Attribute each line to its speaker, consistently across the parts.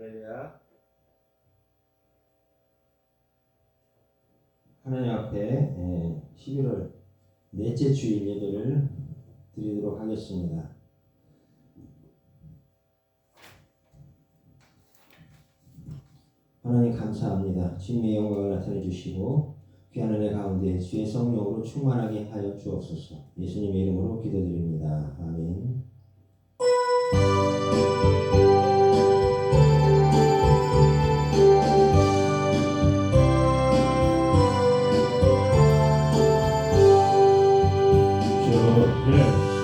Speaker 1: 할렐루야. 하나님 앞에 11월 넷째 주일 예배를 드리도록 하겠습니다. 하나님 감사합니다. 주님의 영광을 나타내 주시고 귀한 은혜 가운데 주의 성령으로 충만하게 하여 주옵소서. 예수님의 이름으로 기도드립니다. 아멘.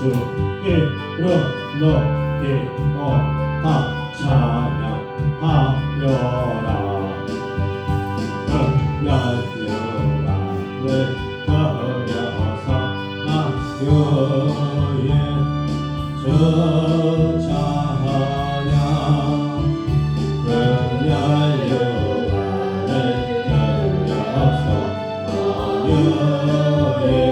Speaker 2: 예수께로 높이 다 찬양하여라. 연유라를 들여서 아유의 주 찬양 연유라를 들여서 아유의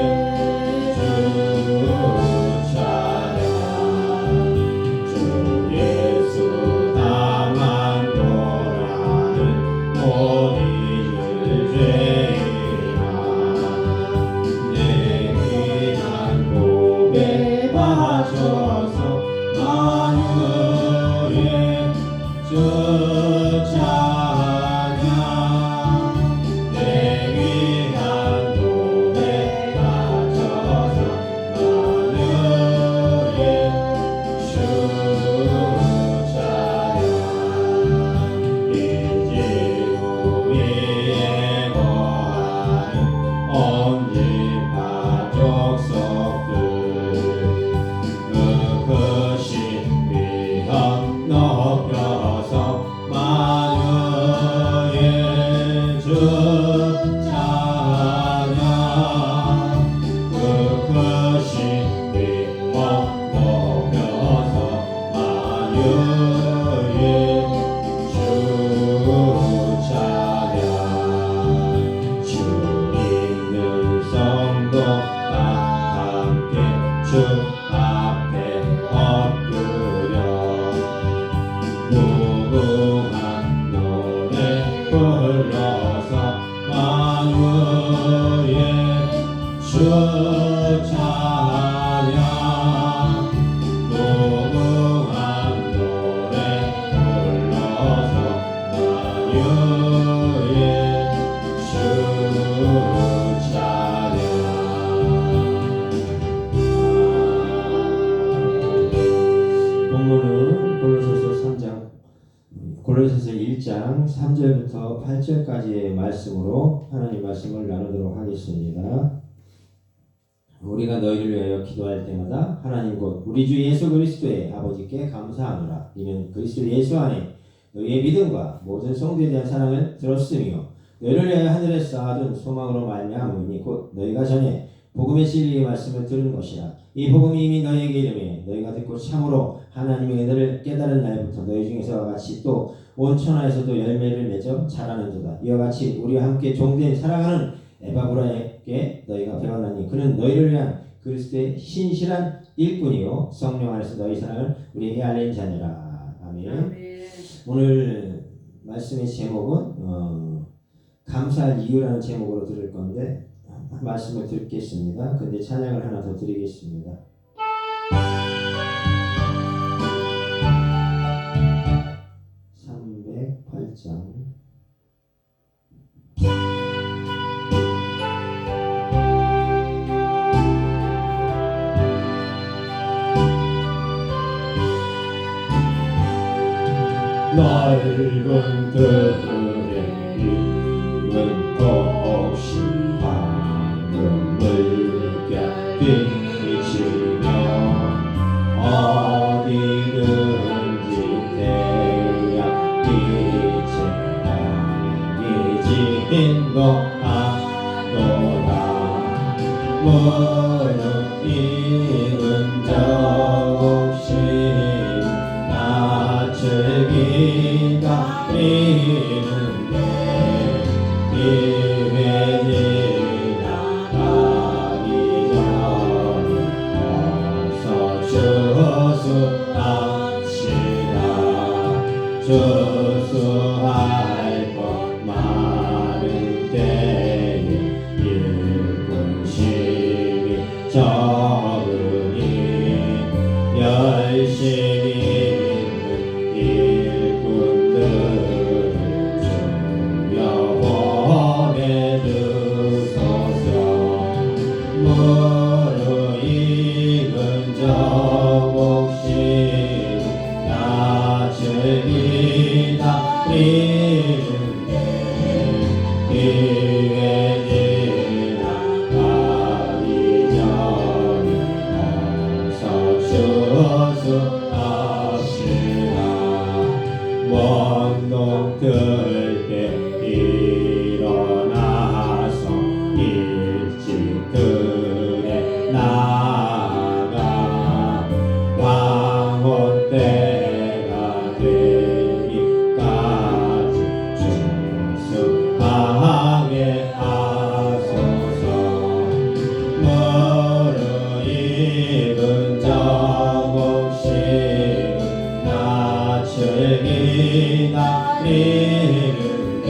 Speaker 1: 골로새서 1장 3절부터 8절까지의 말씀으로 하나님 말씀을 나누도록 하겠습니다. 우리가 너희를 위하여 기도할 때마다 하나님 곧 우리 주 예수 그리스도의 아버지께 감사하노라. 이는 그리스도 예수 안에 너희의 믿음과 모든 성도에 대한 사랑을 들었으며 너희를 위하여 하늘에 쌓아둔 소망으로 말미암으니 곧 너희가 전에 복음의 진리의 말씀을 들은 것이라. 이 복음이 이미 너희에게 이르매 너희가 듣고 참으로 하나님의 은혜를 깨달은 날부터 너희 중에서와 같이 또 온 천하에서도 열매를 맺어 자라는도다. 이와 같이 우리와 함께 종된 사랑하는 에바브라에게 너희가 배웠나니 그는 너희를 위한 그리스도의 신실한 일꾼이요 성령 안에서 너희 사랑을 우리에게 알린 자니라. 아멘. 오늘 말씀의 제목은 감사할 이유라는 제목으로 들을 건데 말씀을 듣겠습니다. 근데 찬양을 하나 더 드리겠습니다.
Speaker 2: 넓은 들의 이은 없이 하늘을 비치며 어디든지 태양 빛에 이진 것하도다. 무릇 이은 적 없이 즐기다 이는데 기회지나 가기 전에 어서 주수 합시다. 적으니 열심히 있는 일꾼들을 주여 보내주소서. 무르익은 저 몫이 나 즐기다 이르네. 기회 지나가기 전에 어서 추수하시라. 먼동 들때 일어나서 일찍 들에 나가 황혼 때가 되기까지 충성하게 하소서. 무르익은 저 곡식은 나 즐기다 이르네.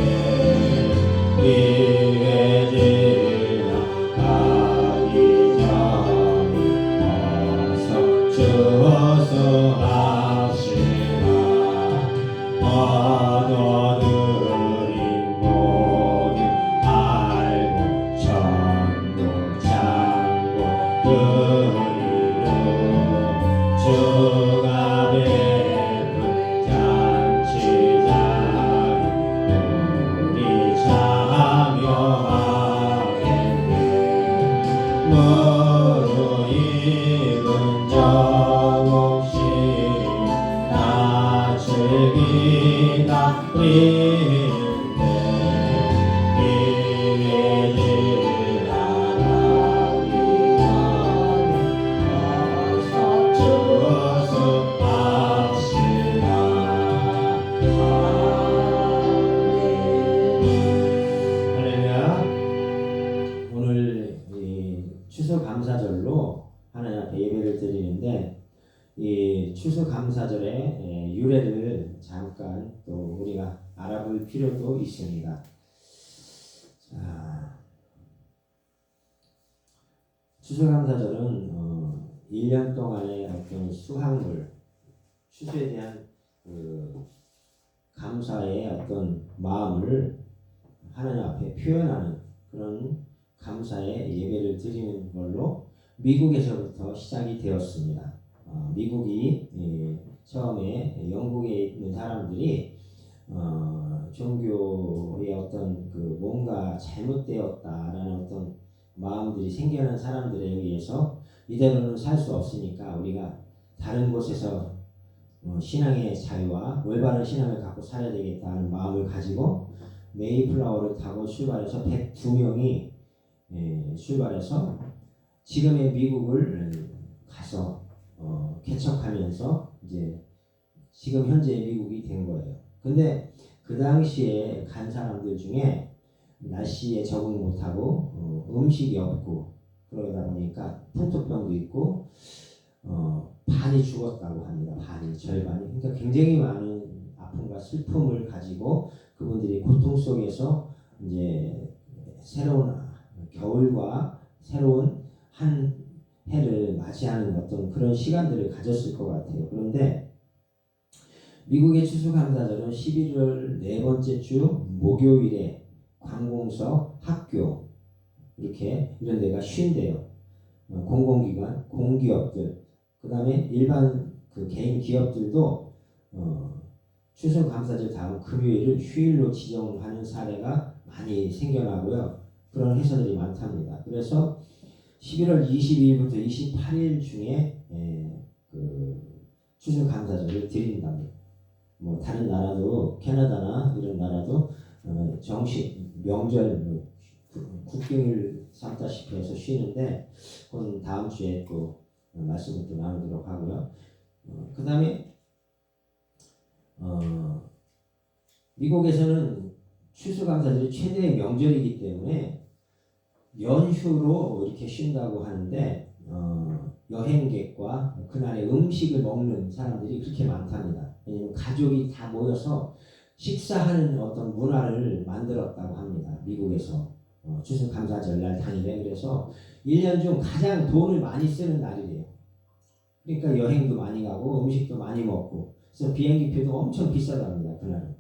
Speaker 2: 기회 지나가기 전에 어서 추수하시라. 얻어들인 모든 알고 천국 창고 그리로 주가 베푼 잔치자리 우리 참여하겠네. 무르익은 저 몫이 나 즐기다 이르네. 기회 지나가기 전에 어서 추수하시라. 할렐루야. 오늘 이 추수감사절로 하나님 앞에 예배를 드리는데, 이 추수감사절의 유래를 잠깐 또 우리가 알아볼 필요도 있습니다. 자, 추수감사절은 1년 동안의 어떤 수확물, 추수에 대한 그 감사의 어떤 마음을 하나님 앞에 표현하는 그런 감사의 예배를 드리는 걸로 미국에서부터 시작이 되었습니다. 미국이 처음에 영국에 있는 사람들이 종교의 어떤 그 뭔가 잘못되었다라는 어떤 마음들이 생겨난 사람들에 의해서 이대로는 살 수 없으니까 우리가 다른 곳에서 신앙의 자유와 올바른 신앙을 갖고 살아야 되겠다는 마음을 가지고 메이플라워를 타고 출발해서 102명이 출발해서 지금의 미국을 가서 개척하면서 이제 지금 현재 미국이 된 거예요. 근데 그 당시에 간 사람들 중에 날씨에 적응 못하고 음식이 없고 그러다 보니까 풍토병도 있고 반이 죽었다고 합니다. 반이, 절반이. 그러니까 굉장히 많은 아픔과 슬픔을 가지고 그분들이 고통 속에서 이제 새로운 겨울과 새로운 한 해를 맞이하는 어떤 그런 시간들을 가졌을 것 같아요. 그런데 미국의 추수감사절은 11월 네 번째 주 목요일에 관공서, 학교 이렇게 이런 데가 쉰대요. 공공기관, 공기업들, 그 다음에 일반 그 개인 기업들도 추수감사절 다음 금요일을 휴일로 지정하는 사례가 많이 생겨나고요. 그런 회사들이 많답니다. 그래서 11월 22일부터 28일 중에 그 추수감사절을 드린답니다. 뭐 다른 나라도 캐나다나 이런 나라도 정식 명절 국경일 삼다시피 해서 쉬는데 그건 다음 주에 또 말씀을 또 나누도록 하고요. 그 다음에 미국에서는 추수감사절이 최대의 명절이기 때문에 연휴로 이렇게 쉰다고 하는데 여행객과 그날의 음식을 먹는 사람들이 그렇게 많답니다. 왜냐하면 가족이 다 모여서 식사하는 어떤 문화를 만들었다고 합니다. 미국에서 추수감사절 날 당일에. 그래서 1년 중 가장 돈을 많이 쓰는 날이래요. 그러니까 여행도 많이 가고 음식도 많이 먹고 그래서 비행기표도 엄청 비싸답니다. 그날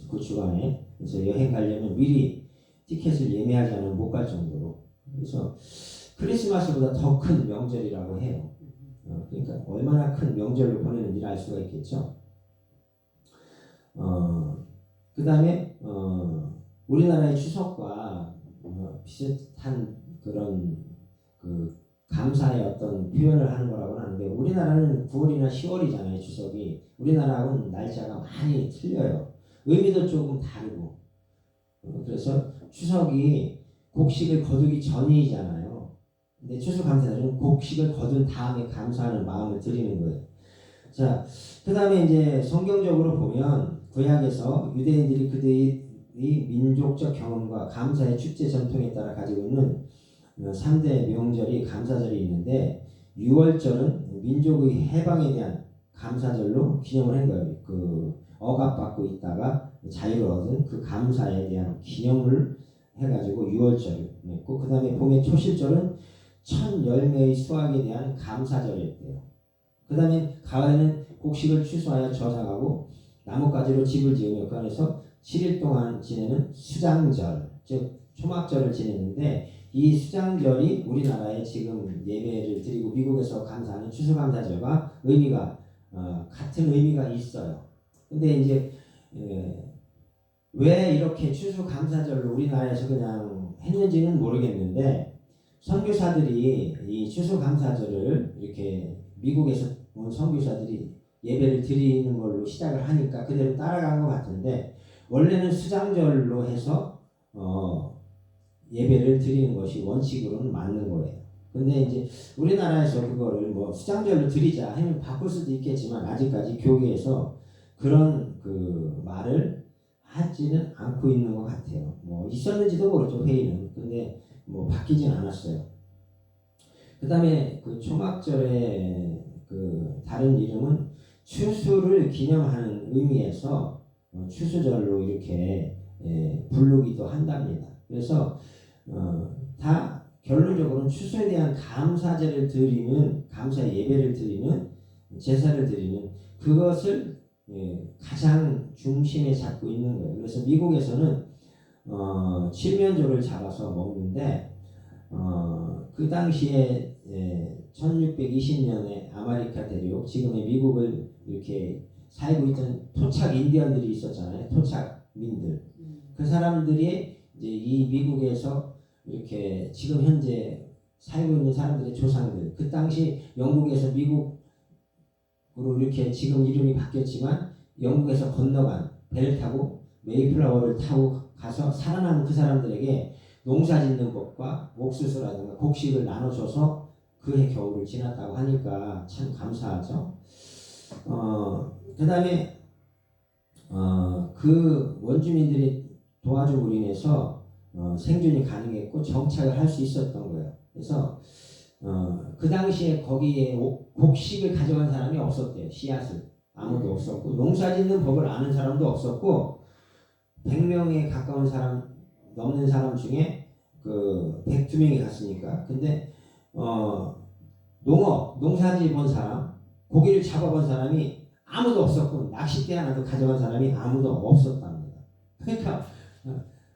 Speaker 2: 그 주간에. 그래서 여행 가려면 미리 티켓을 예매하지 않으면 못 갈 정도로. 그래서 크리스마스보다 더 큰 명절이라고 해요. 그러니까 얼마나 큰 명절로 보내는지를 알 수가 있겠죠. 그 다음에 우리나라의 추석과 비슷한 그런 그 감사의 어떤 표현을 하는 거라고는 하는데 우리나라는 9월이나 10월이잖아요. 추석이. 우리나라하고는 날짜가 많이 틀려요. 의미도 조금 다르고 그래서 추석이 곡식을 거두기 전이잖아요. 근데 추수감사절은 곡식을 거둔 다음에 감사하는 마음을 드리는 거예요. 자, 그 다음에 이제 성경적으로 보면 구약에서 유대인들이 그들의 민족적 경험과 감사의 축제 전통에 따라 가지고 있는 3대 명절이 감사절이 있는데 6월절은 민족의 해방에 대한 감사절로 기념을 한 거예요. 그 억압받고 있다가 자유를 얻은 그 감사에 대한 기념을 해가지고 6월절을 냈고 그 다음에 봄의 초실절은 첫 열매의 수확에 대한 감사절이었대요. 그 다음에 가을에는 곡식을 추수하여 저장하고 나뭇가지로 집을 지으며 그 안에서 7일 동안 지내는 수장절, 즉 초막절을 지내는데 이 수장절이 우리나라에 지금 예배를 드리고 미국에서 감사하는 추수감사절과 의미가 같은 의미가 있어요. 근데 이제 왜 이렇게 추수감사절로 우리나라에서 그냥 했는지는 모르겠는데 선교사들이 이 추수감사절을 이렇게 미국에서 온 선교사들이 예배를 드리는 걸로 시작을 하니까 그대로 따라간 것 같은데 원래는 수장절로 해서 예배를 드리는 것이 원칙으로는 맞는 거예요. 근데 이제 우리나라에서 그거를 뭐 수장절로 드리자 하면 바꿀 수도 있겠지만 아직까지 교회에서 그런 그 말을 하지는 않고 있는 것 같아요. 뭐 있었는지도 모르죠 회의는. 근데 뭐 바뀌진 않았어요. 그 다음에 그 초막절의 그 다른 이름은 추수를 기념하는 의미에서 추수절로 이렇게 부르기도 한답니다. 그래서 다 결론적으로는 추수에 대한 감사제를 드리는 감사 예배를 드리는 제사를 드리는 그것을 가장 중심에 잡고 있는 거예요. 그래서 미국에서는 칠면조를 잡아서 먹는데 그 당시에 1620년에 아메리카 대륙 지금의 미국을 이렇게 살고 있던 토착 인디언들이 있었잖아요. 토착민들. 그 사람들이 이제 이 미국에서 이렇게 지금 현재 살고 있는 사람들의 조상들. 그 당시 영국에서 미국으로 이렇게 지금 이름이 바뀌었지만 영국에서 건너간 배를 타고 메이플라워를 타고 가서 살아남은 그 사람들에게 농사 짓는 법과 옥수수라든가 곡식을 나눠줘서 그해 겨울을 지났다고 하니까 참 감사하죠. 그 다음에 그 원주민들이 도와줌으로 인해서 생존이 가능했고 정착을 할 수 있었던 거예요. 그래서 그 당시에 거기에 곡식을 가져간 사람이 없었대요. 씨앗을 아무도 없었고 농사 짓는 법을 아는 사람도 없었고 100명에 가까운 사람 넘는 사람 중에 그 102명이 갔으니까 근데 농사지 본 사람 고기를 잡아본 사람이 아무도 없었고 낚싯대 하나도 가져간 사람이 아무도 없었답니다. 그러니까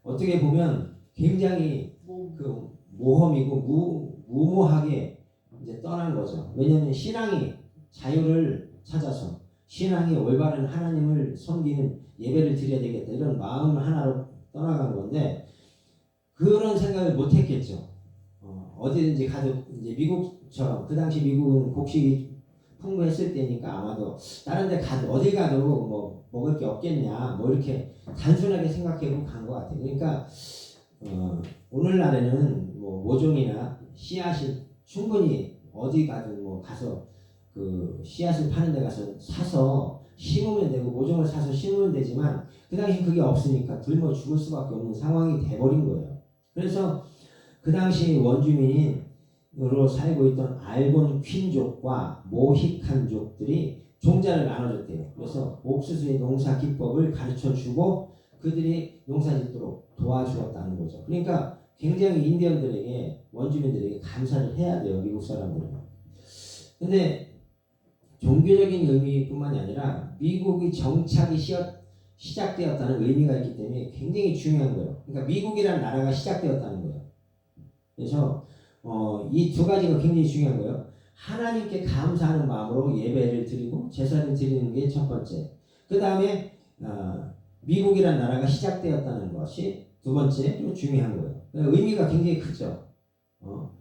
Speaker 2: 어떻게 보면 굉장히 그 모험이고 무모하게 이제 떠난 거죠. 왜냐하면 신앙이 자유를 찾아서 신앙이 올바른 하나님을 섬기는 예배를 드려야 되겠다 이런 마음 하나로 떠나간 건데 그런 생각을 못했겠죠. 어디든지 가도 이제 미국처럼 그 당시 미국은 곡식이 풍부했을 때니까 아마도 다른 데 가도 어디 가도 뭐 먹을 게 없겠냐 뭐 이렇게 단순하게 생각하고 간 것 같아요. 그러니까 오늘날에는 뭐 모종이나 씨앗이 충분히 어디 가든 뭐 가서 그 씨앗을 파는 데 가서 사서 심으면 되고 모종을 사서 심으면 되지만 그 당시 그게 없으니까 굶어 죽을 수밖에 없는 상황이 돼버린 거예요. 그래서 그 당시 원주민으로 살고 있던 알곤 퀸족과 모히칸족들이 종자를 나눠줬대요. 그래서 옥수수의 농사 기법을 가르쳐주고 그들이 농사 짓도록 도와주었다는 거죠. 그러니까 굉장히 인디언들에게 원주민들에게 감사를 해야 돼요. 미국 사람들은. 근데 종교적인 의미뿐만이 아니라 미국이 정착이 시작되었다는 의미가 있기 때문에 굉장히 중요한 거예요. 그러니까 미국이라는 나라가 시작되었다는 거예요. 그래서 이 두 가지가 굉장히 중요한 거예요. 하나님께 감사하는 마음으로 예배를 드리고 제사를 드리는 게 첫 번째. 그 다음에 미국이라는 나라가 시작되었다는 것이 두 번째로 중요한 거예요. 의미가 굉장히 크죠.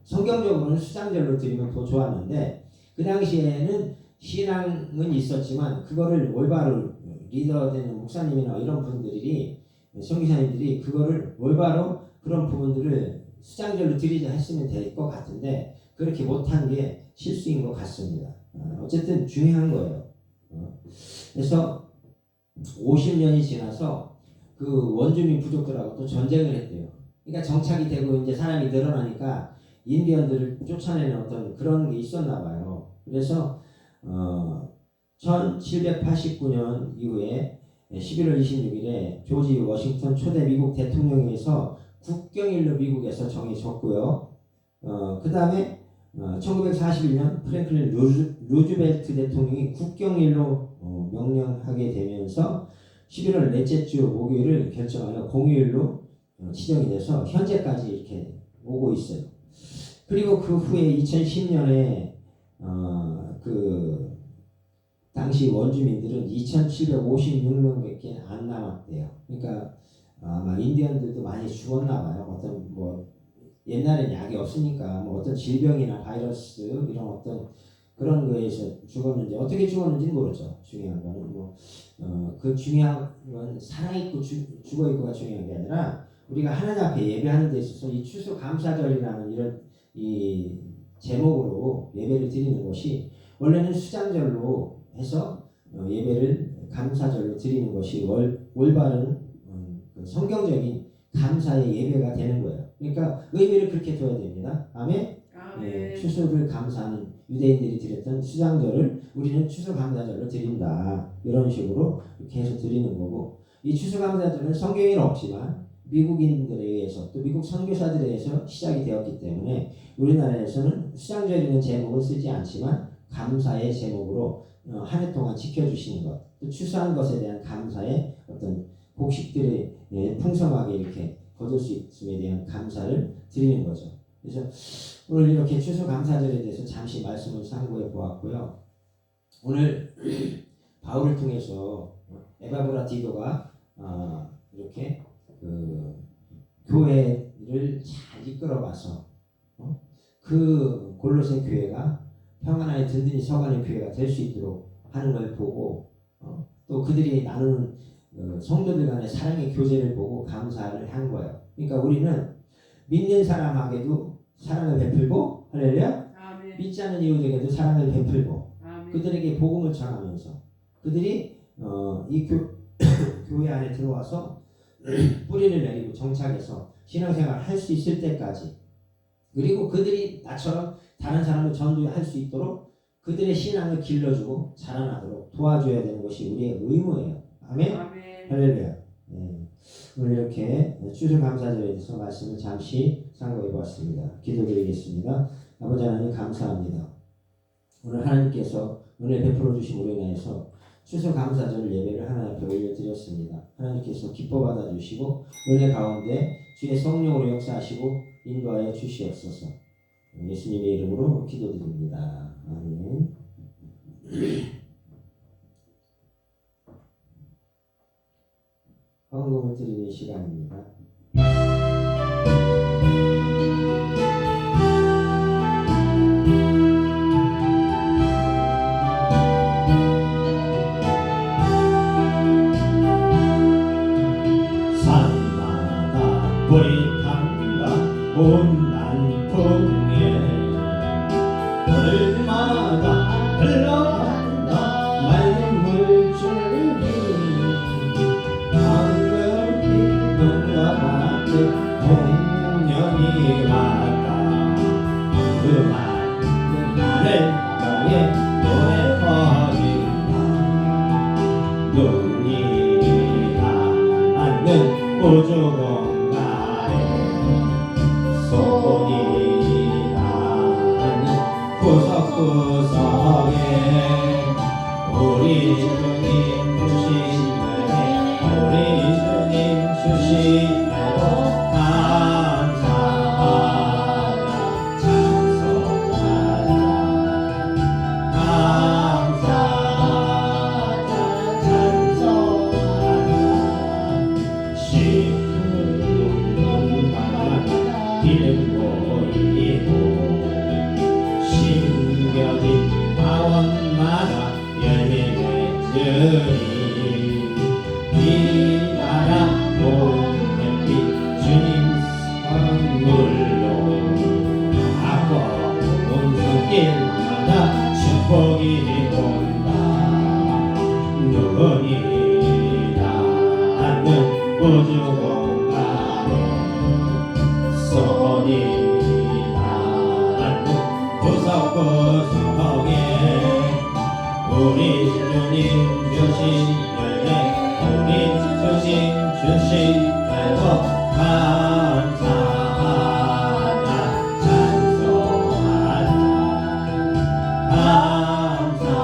Speaker 2: 성경적으로는 수장절로 드리면 더 좋았는데 그 당시에는 신앙은 있었지만 그거를 올바로 리더되는 목사님이나 이런 분들이 선교사님들이 그거를 올바로 그런 부분들을 수장절로 드리자 했으면 될 것 같은데 그렇게 못한 게 실수인 것 같습니다. 어쨌든 중요한 거예요. 그래서 50년이 지나서 그 원주민 부족들하고 또 전쟁을 했대요. 그러니까 정착이 되고 이제 사람이 늘어나니까 인디언들을 쫓아내는 어떤 그런 게 있었나 봐요. 그래서 1789년 이후에 11월 26일에 조지 워싱턴 초대 미국 대통령에서 국경일로 미국에서 정해졌고요. 그 다음에 1941년 프랭클린 루즈벨트 대통령이 국경일로 명령하게 되면서 11월 넷째 주 목요일을 결정하여 공휴일로 지정이 돼서 현재까지 이렇게 오고 있어요. 그리고 그 후에 2010년에 그 당시 원주민들은 2,756명밖에 안 남았대요. 그러니까 아마 인디언들도 많이 죽었나 봐요. 어떤 뭐 옛날엔 약이 없으니까 뭐 어떤 질병이나 바이러스 이런 어떤 그런 거에서 죽었는지 어떻게 죽었는지는 모르죠. 중요한 거는 그 중요한 건 살아있고 죽어있고가 중요한 게 아니라 우리가 하나님 앞에 예배하는 데 있어서 이 추수감사절이라는 이런 이 제목으로 예배를 드리는 것이 원래는 수장절로 해서 예배를 감사절로 드리는 것이 올바른 성경적인 감사의 예배가 되는 거예요. 그러니까 의미를 그렇게 둬야 됩니다. 아멘. 추수를 감사하는 유대인들이 드렸던 수장절을 우리는 추수감사절로 드린다. 이런 식으로 이렇게 해서 드리는 거고 이 추수감사절은 성경에는 없지만 미국인들에 의해서 또 미국 선교사들에 의해서 시작이 되었기 때문에 우리나라에서는 수장절이라는 제목을 쓰지 않지만 감사의 제목으로 한 해 동안 지켜주시는 것, 또 추수한 것에 대한 감사의 어떤 복식들이 풍성하게 이렇게 거둘 수 있음에 대한 감사를 드리는 거죠. 그래서 오늘 이렇게 추수감사절에 대해서 잠시 말씀을 상고해 보았고요. 오늘 바울을 통해서 에바브라 디도가 이렇게 그 교회를 잘 이끌어가서 그 골로새 교회가 평안하에 든든히 서가는 교회가 될 수 있도록 하는 걸 보고 또 그들이 나누는 성도들 간의 사랑의 교제를 보고 감사를 한 거예요. 그러니까 우리는 믿는 사람에게도 사랑을 베풀고 할렐루야 믿지 않는 이웃에게도 사랑을 베풀고 그들에게 복음을 전하면서 그들이 이 교회 안에 들어와서 뿌리를 내리고 정착해서 신앙생활을 할 수 있을 때까지 그리고 그들이 나처럼 다른 사람을 전도할 수 있도록 그들의 신앙을 길러주고 자라나도록 도와줘야 되는 것이 우리의 의무예요. 아멘. 할렐루야. 오늘 이렇게 추수감사절에 대해서 말씀을 잠시 상고해 보았습니다. 기도드리겠습니다. 아버지 하나님 감사합니다. 오늘 하나님께서 은혜 베풀어 주신 우리 인하여서 추수감사절 예배를 하나님 앞에 올려드렸습니다. 하나님께서 기뻐 받아주시고 은혜 가운데 주의 성령으로 역사하시고 인도하여 주시옵소서. 예수님의 이름으로 기도드립니다. 아멘. 헌금을 드리는 시간입니다.
Speaker 1: 산마다 불이 탄다 온난 풍에 들마다 흘러간다 맑은 물줄기 황금 빛과 같은 일마다 축복이 온다. 눈이 닿는 우주 공간에 손이 닿는 구석구석에 우리 주님 주신 열매, 우리 주신 말고 감사하다 찬송하다 감사하다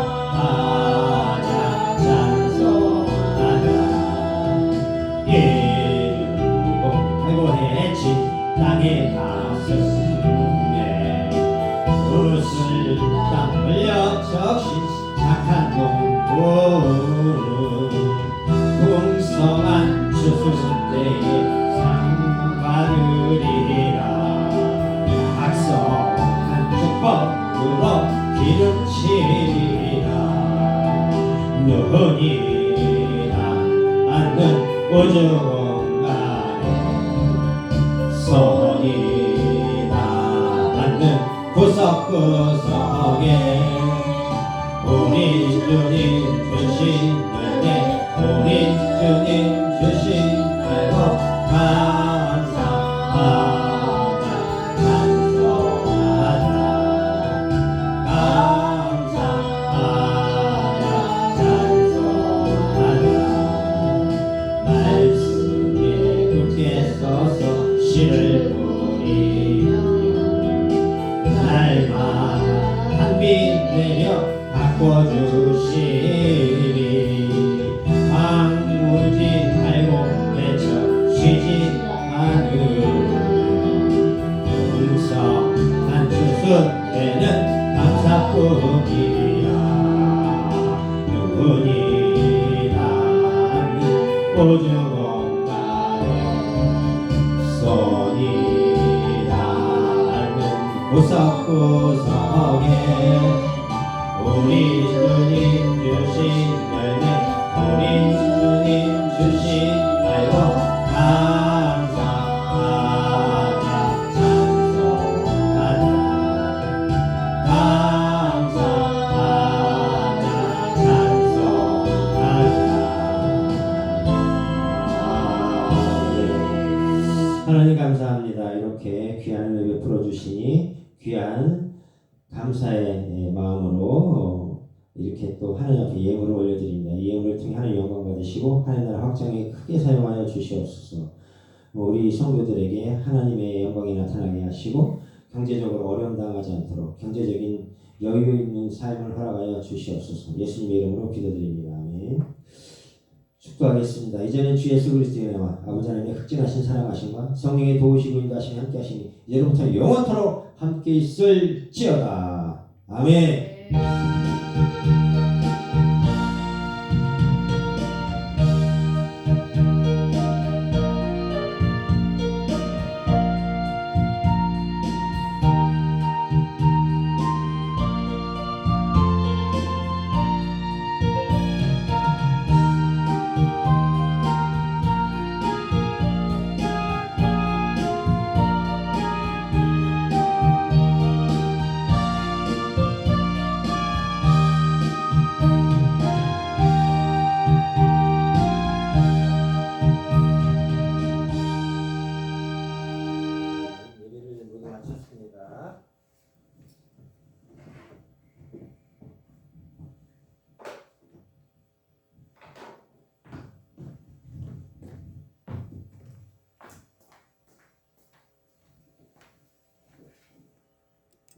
Speaker 1: 찬송하다. 이르고 해친 땅에 가슴에 웃을 땀 흘려 적신 착한 농부는 풍성한 추수순 때에 상 받으리라. 각성한 축복으로 기름치리라. 눈이 닿는 우주 공간에 손이 닿는 구석구석에 우리 주님 주신 열매, 우리 주님 주신 말고 감사하다 찬송하다 감사하다 찬송하다. 말씀에 굳게 서서 씨를 뿌리며 날마다 한빛 내려 바꿔주시리. 방문지 말고 외쳐 쉬지 않으 풍성한 추수 때는 감사뿐이야. 눈이 닿는 우주 공간에 손이 닿는 구석구석에 우리 주님 주신 열매, 우리 주님 주신 말고 감사하다 찬송하다 감사하다 찬송하다. 하나님 감사합니다. 이렇게 귀한 은혜 베풀어 주시니 귀한 감사의 마음으로 이렇게 또 하나님 앞에 예물을 올려드립니다. 이 예물을 통해 하나님 영광 받으시고 하나님 나라 확장에 크게 사용하여 주시옵소서. 우리 성도들에게 하나님의 영광이 나타나게 하시고 경제적으로 어려움 당하지 않도록 경제적인 여유 있는 삶을 허락하여 주시옵소서. 예수님의 이름으로 기도드립니다. 아멘. 축도하겠습니다. 이제는 주 예수 그리스도의 은혜와 아버지 하나님의 흑진하신 사랑하심과 성령의 도우시고 인도하심이 함께 하시니 이제부터 영원토록 함께 있을지어다. 아멘.